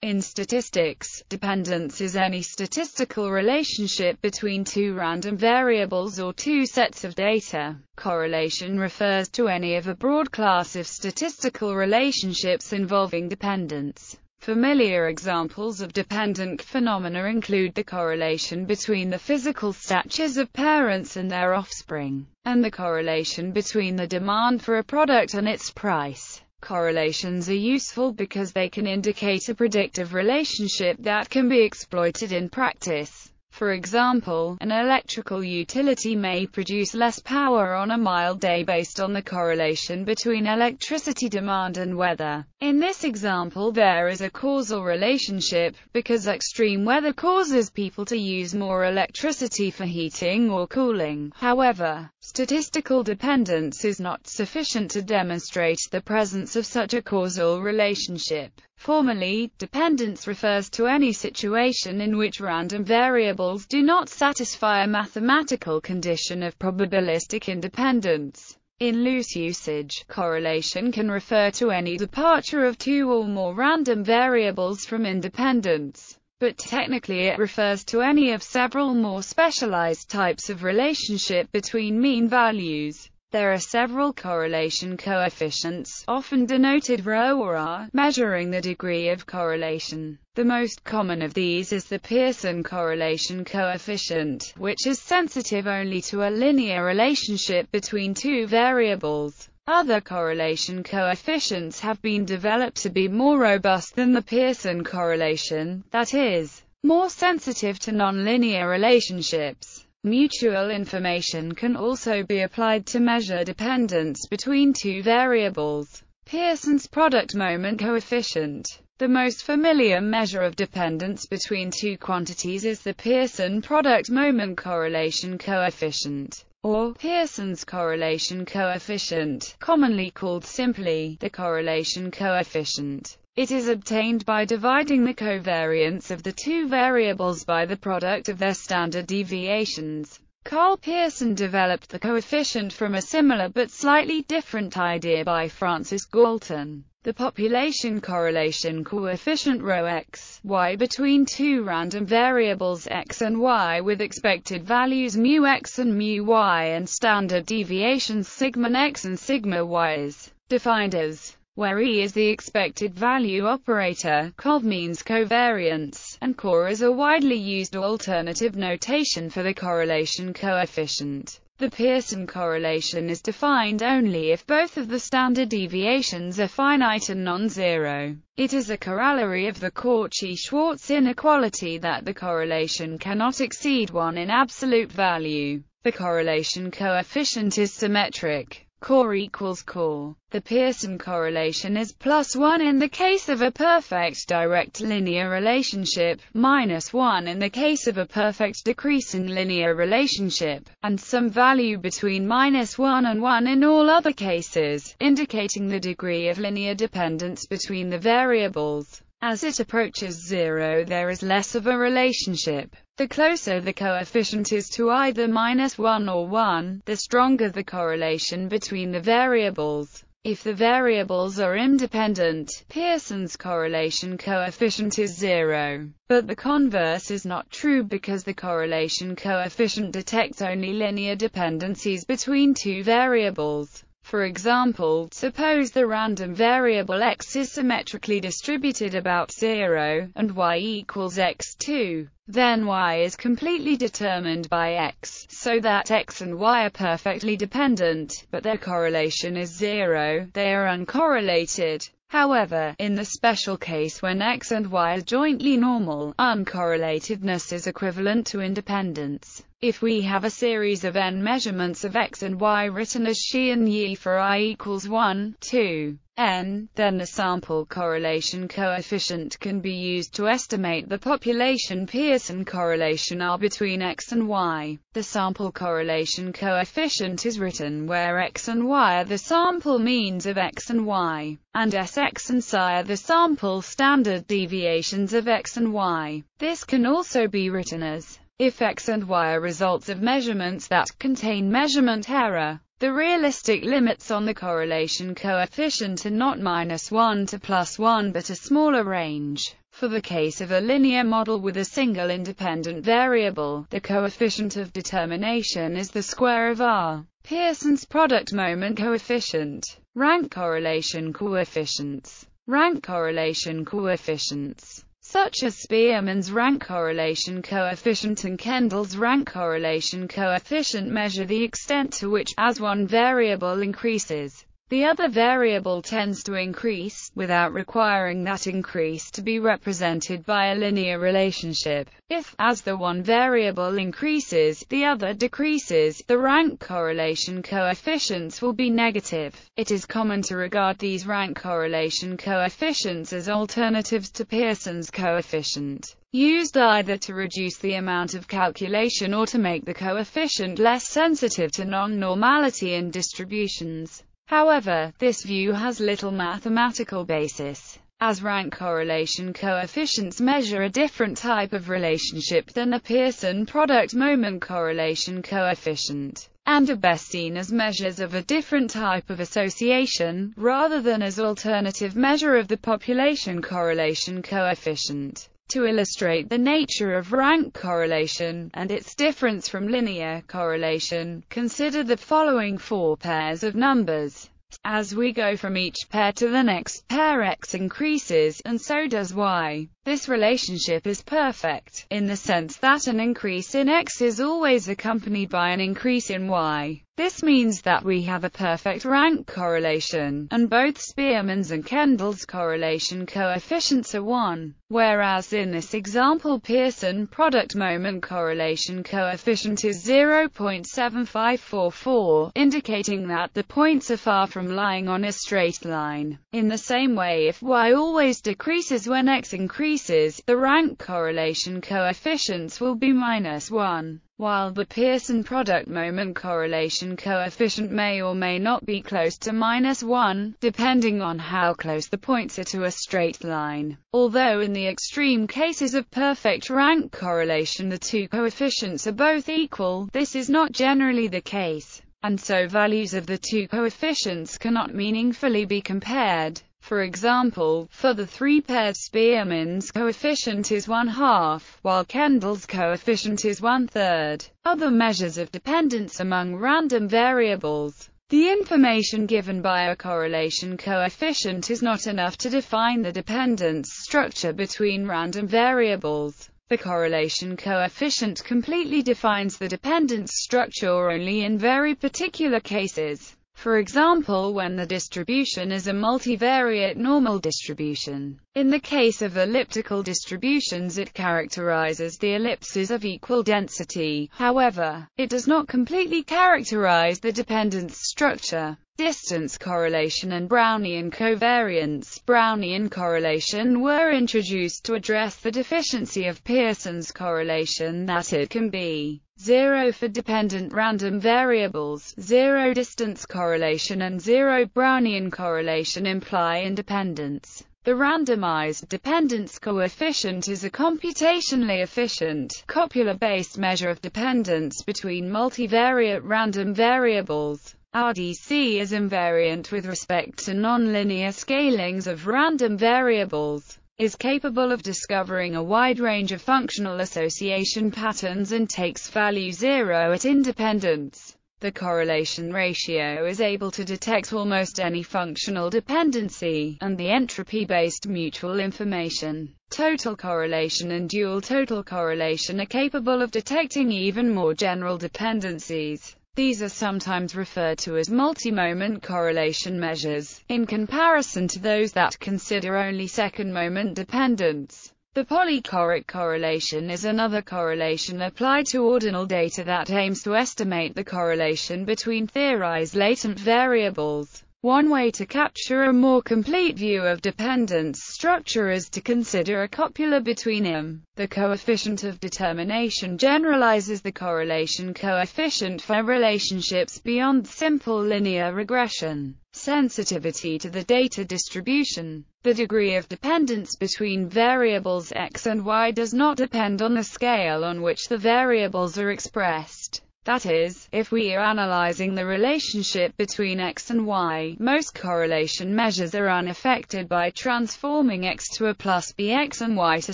In statistics, dependence is any statistical relationship between two random variables or two sets of data. Correlation refers to any of a broad class of statistical relationships involving dependence. Familiar examples of dependent phenomena include the correlation between the physical statures of parents and their offspring, and the correlation between the demand for a product and its price. Correlations are useful because they can indicate a predictive relationship that can be exploited in practice. For example, an electrical utility may produce less power on a mild day based on the correlation between electricity demand and weather. In this example, there is a causal relationship, because extreme weather causes people to use more electricity for heating or cooling. However, statistical dependence is not sufficient to demonstrate the presence of such a causal relationship. Formally, dependence refers to any situation in which random variables do not satisfy a mathematical condition of probabilistic independence. In loose usage, correlation can refer to any departure of two or more random variables from independence, but technically it refers to any of several more specialized types of relationship between mean values. There are several correlation coefficients, often denoted ρ or R, measuring the degree of correlation. The most common of these is the Pearson correlation coefficient, which is sensitive only to a linear relationship between two variables. Other correlation coefficients have been developed to be more robust than the Pearson correlation, that is, more sensitive to nonlinear relationships. Mutual information can also be applied to measure dependence between two variables. Pearson's product moment coefficient. The most familiar measure of dependence between two quantities is the Pearson product moment correlation coefficient, or Pearson's correlation coefficient, commonly called simply the correlation coefficient. It is obtained by dividing the covariance of the two variables by the product of their standard deviations. Carl Pearson developed the coefficient from a similar but slightly different idea by Francis Galton. The population correlation coefficient ρx, y between two random variables x and y with expected values μx and μy and standard deviations sigma x and sigma y is defined as where E is the expected value operator, cov means covariance, and cor is a widely used alternative notation for the correlation coefficient. The Pearson correlation is defined only if both of the standard deviations are finite and non-zero. It is a corollary of the Cauchy-Schwarz inequality that the correlation cannot exceed 1 in absolute value. The correlation coefficient is symmetric. Cor equals cor. The Pearson correlation is +1 in the case of a perfect direct linear relationship, -1 in the case of a perfect decreasing linear relationship, and some value between -1 and 1 in all other cases, indicating the degree of linear dependence between the variables. As it approaches zero, there is less of a relationship. The closer the coefficient is to either -1 or 1, the stronger the correlation between the variables. If the variables are independent, Pearson's correlation coefficient is 0. But the converse is not true because the correlation coefficient detects only linear dependencies between two variables. For example, suppose the random variable x is symmetrically distributed about 0, and y equals x2. Then y is completely determined by x, so that x and y are perfectly dependent, but their correlation is 0, they are uncorrelated. However, in the special case when x and y are jointly normal, uncorrelatedness is equivalent to independence. If we have a series of n measurements of x and y written as xi and yi for I equals 1, 2, n, then the sample correlation coefficient can be used to estimate the population Pearson correlation R between x and y. The sample correlation coefficient is written where x and y are the sample means of x and y, and Sx and psi are the sample standard deviations of x and y. This can also be written as if x and y are results of measurements that contain measurement error. The realistic limits on the correlation coefficient are not -1 to +1 but a smaller range. For the case of a linear model with a single independent variable, the coefficient of determination is the square of R. Pearson's product moment coefficient. Rank correlation coefficients. Rank correlation coefficients, such as Spearman's rank correlation coefficient and Kendall's rank correlation coefficient, measure the extent to which, as one variable increases, the other variable tends to increase, without requiring that increase to be represented by a linear relationship. If, as the one variable increases, the other decreases, the rank correlation coefficients will be negative. It is common to regard these rank correlation coefficients as alternatives to Pearson's coefficient, used either to reduce the amount of calculation or to make the coefficient less sensitive to non-normality in distributions. However, this view has little mathematical basis, as rank correlation coefficients measure a different type of relationship than a Pearson product moment correlation coefficient, and are best seen as measures of a different type of association, rather than as alternative measure of the population correlation coefficient. To illustrate the nature of rank correlation, and its difference from linear correlation, consider the following four pairs of numbers. As we go from each pair to the next pair, x increases, and so does y. This relationship is perfect, in the sense that an increase in x is always accompanied by an increase in y. This means that we have a perfect rank correlation, and both Spearman's and Kendall's correlation coefficients are 1, whereas in this example Pearson product moment correlation coefficient is 0.7544, indicating that the points are far from lying on a straight line. In the same way, if y always decreases when x increases, the rank correlation coefficients will be -1. While the Pearson product moment correlation coefficient may or may not be close to -1, depending on how close the points are to a straight line. Although in the extreme cases of perfect rank correlation the two coefficients are both equal, this is not generally the case, and so values of the two coefficients cannot meaningfully be compared. For example, for the three pairs Spearman's coefficient is 1/2, while Kendall's coefficient is 1/3. Other measures of dependence among random variables. The information given by a correlation coefficient is not enough to define the dependence structure between random variables. The correlation coefficient completely defines the dependence structure only in very particular cases. For example, when the distribution is a multivariate normal distribution. In the case of elliptical distributions, it characterizes the ellipses of equal density. However, it does not completely characterize the dependence structure. Distance correlation and Brownian covariance. Brownian correlation were introduced to address the deficiency of Pearson's correlation that it can be 0 for dependent random variables. 0 distance correlation and 0 Brownian correlation imply independence. The randomized dependence coefficient is a computationally efficient, copula-based measure of dependence between multivariate random variables. RDC is invariant with respect to nonlinear scalings of random variables, is capable of discovering a wide range of functional association patterns and takes value 0 at independence. The correlation ratio is able to detect almost any functional dependency, and the entropy-based mutual information, total correlation and dual total correlation are capable of detecting even more general dependencies. These are sometimes referred to as multi-moment correlation measures, in comparison to those that consider only second-moment dependence. The polychoric correlation is another correlation applied to ordinal data that aims to estimate the correlation between theorized latent variables. One way to capture a more complete view of dependence structure is to consider a copula between them. The coefficient of determination generalizes the correlation coefficient for relationships beyond simple linear regression. Sensitivity to the data distribution. The degree of dependence between variables x and y does not depend on the scale on which the variables are expressed. That is, if we are analyzing the relationship between x and y, most correlation measures are unaffected by transforming x to a plus bx and y to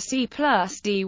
c plus dy,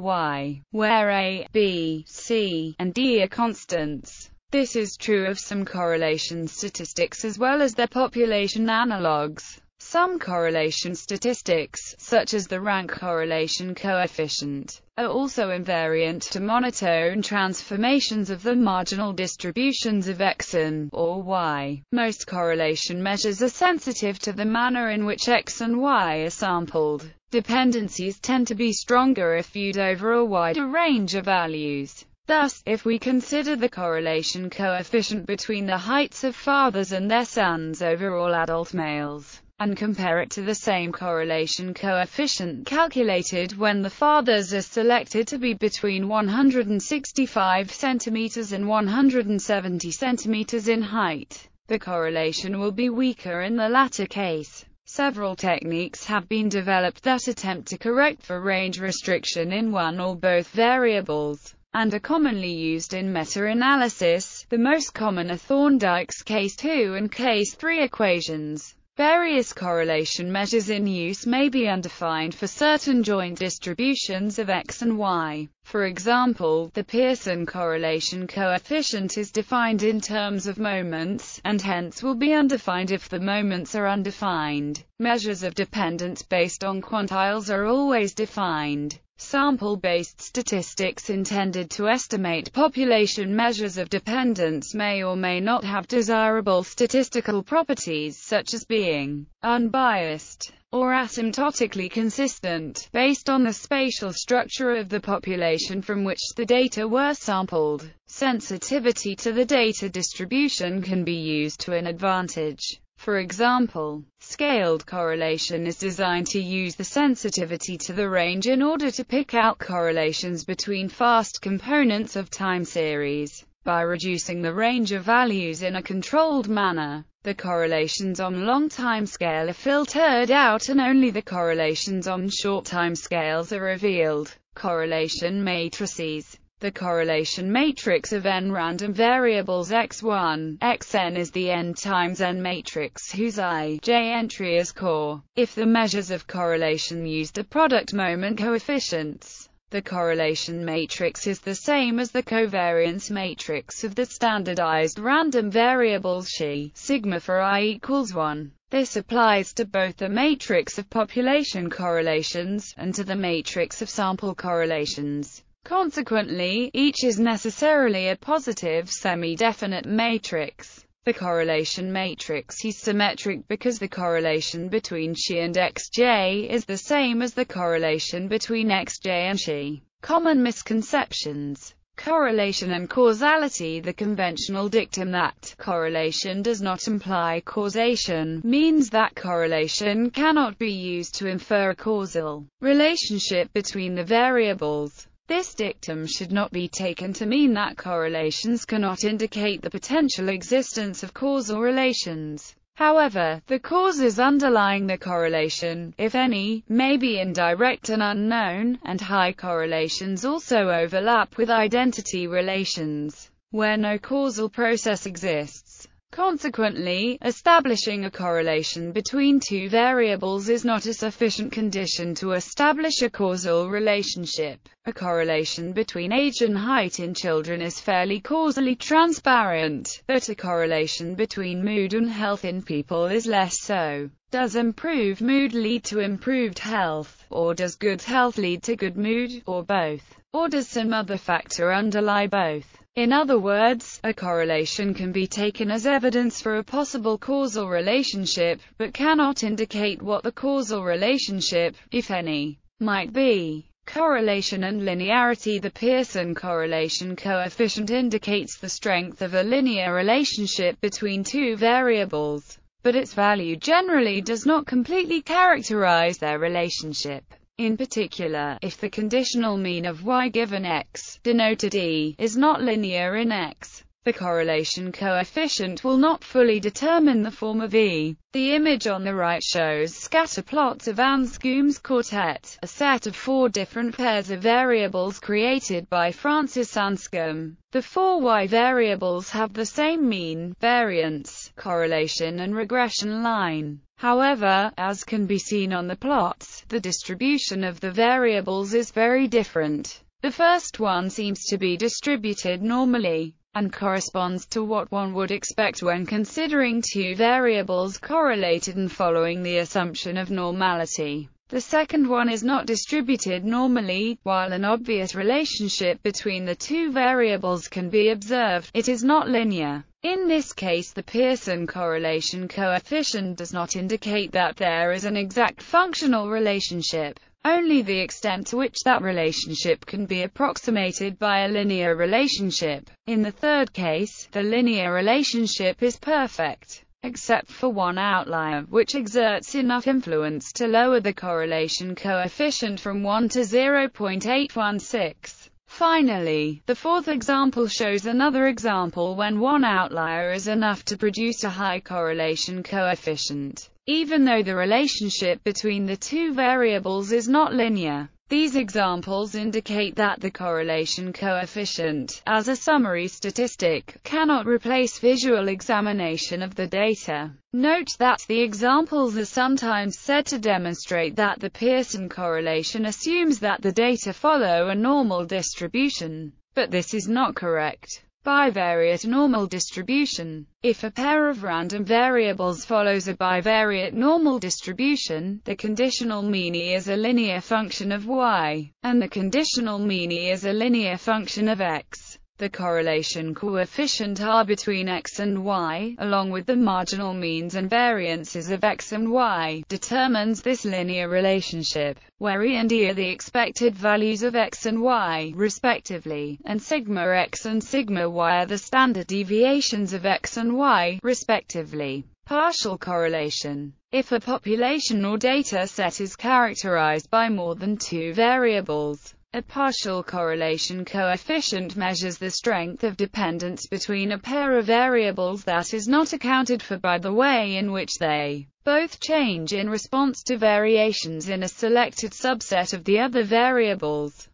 where a, b, c, and d are constants. This is true of some correlation statistics as well as their population analogues. Some correlation statistics, such as the rank correlation coefficient, are also invariant to monotone transformations of the marginal distributions of x and or y. Most correlation measures are sensitive to the manner in which x and y are sampled. Dependencies tend to be stronger if viewed over a wider range of values. Thus, if we consider the correlation coefficient between the heights of fathers and their sons over all adult males, and compare it to the same correlation coefficient calculated when the fathers are selected to be between 165 cm and 170 cm in height, the correlation will be weaker in the latter case. Several techniques have been developed that attempt to correct for range restriction in one or both variables, and are commonly used in meta-analysis. The most common are Thorndike's case 2 and case 3 equations. Various correlation measures in use may be undefined for certain joint distributions of x and y. For example, the Pearson correlation coefficient is defined in terms of moments, and hence will be undefined if the moments are undefined. Measures of dependence based on quantiles are always defined. Sample-based statistics intended to estimate population measures of dependence may or may not have desirable statistical properties such as being unbiased or asymptotically consistent, based on the spatial structure of the population from which the data were sampled. Sensitivity to the data distribution can be used to an advantage. For example, scaled correlation is designed to use the sensitivity to the range in order to pick out correlations between fast components of time series. By reducing the range of values in a controlled manner, the correlations on long timescale are filtered out and only the correlations on short timescales are revealed. Correlation matrices. The correlation matrix of n random variables x1, xn is the n times n matrix whose I, j entry is core. If the measures of correlation use the product moment coefficients, the correlation matrix is the same as the covariance matrix of the standardized random variables xi, sigma for I equals 1. This applies to both the matrix of population correlations, and to the matrix of sample correlations. Consequently, each is necessarily a positive semi-definite matrix. The correlation matrix is symmetric because the correlation between xi and xj is the same as the correlation between xj and xi. Common misconceptions. Correlation and causality. The conventional dictum that correlation does not imply causation means that correlation cannot be used to infer a causal relationship between the variables. This dictum should not be taken to mean that correlations cannot indicate the potential existence of causal relations. However, the causes underlying the correlation, if any, may be indirect and unknown, and high correlations also overlap with identity relations, where no causal process exists. Consequently, establishing a correlation between two variables is not a sufficient condition to establish a causal relationship. A correlation between age and height in children is fairly causally transparent, but a correlation between mood and health in people is less so. Does improved mood lead to improved health, or does good health lead to good mood, or both? Or does some other factor underlie both? In other words, a correlation can be taken as evidence for a possible causal relationship, but cannot indicate what the causal relationship, if any, might be. Correlation and linearity. The Pearson correlation coefficient indicates the strength of a linear relationship between two variables, but its value generally does not completely characterize their relationship. In particular, if the conditional mean of y given x, denoted E, is not linear in x, the correlation coefficient will not fully determine the form of E. The image on the right shows scatter plots of Anscombe's quartet, a set of 4 different pairs of variables created by Francis Anscombe. The 4 Y variables have the same mean, variance, correlation and regression line. However, as can be seen on the plots, the distribution of the variables is very different. The first one seems to be distributed normally, and corresponds to what one would expect when considering 2 variables correlated and following the assumption of normality. The second one is not distributed normally. While an obvious relationship between the 2 variables can be observed, it is not linear. In this case, the Pearson correlation coefficient does not indicate that there is an exact functional relationship, only the extent to which that relationship can be approximated by a linear relationship. In the third case, the linear relationship is perfect, except for one outlier, which exerts enough influence to lower the correlation coefficient from 1 to 0.816. Finally, the fourth example shows another example when one outlier is enough to produce a high correlation coefficient, even though the relationship between the 2 variables is not linear. These examples indicate that the correlation coefficient, as a summary statistic, cannot replace visual examination of the data. Note that the examples are sometimes said to demonstrate that the Pearson correlation assumes that the data follow a normal distribution, but this is not correct. Bivariate normal distribution. If a pair of random variables follows a bivariate normal distribution, the conditional mean E is a linear function of y, and the conditional mean E is a linear function of x. The correlation coefficient R between x and y, along with the marginal means and variances of x and y, determines this linear relationship, where E and E are the expected values of x and y, respectively, and sigma x and sigma y are the standard deviations of x and y, respectively. Partial correlation. If a population or data set is characterized by more than 2 variables, a partial correlation coefficient measures the strength of dependence between a pair of variables that is not accounted for by the way in which they both change in response to variations in a selected subset of the other variables.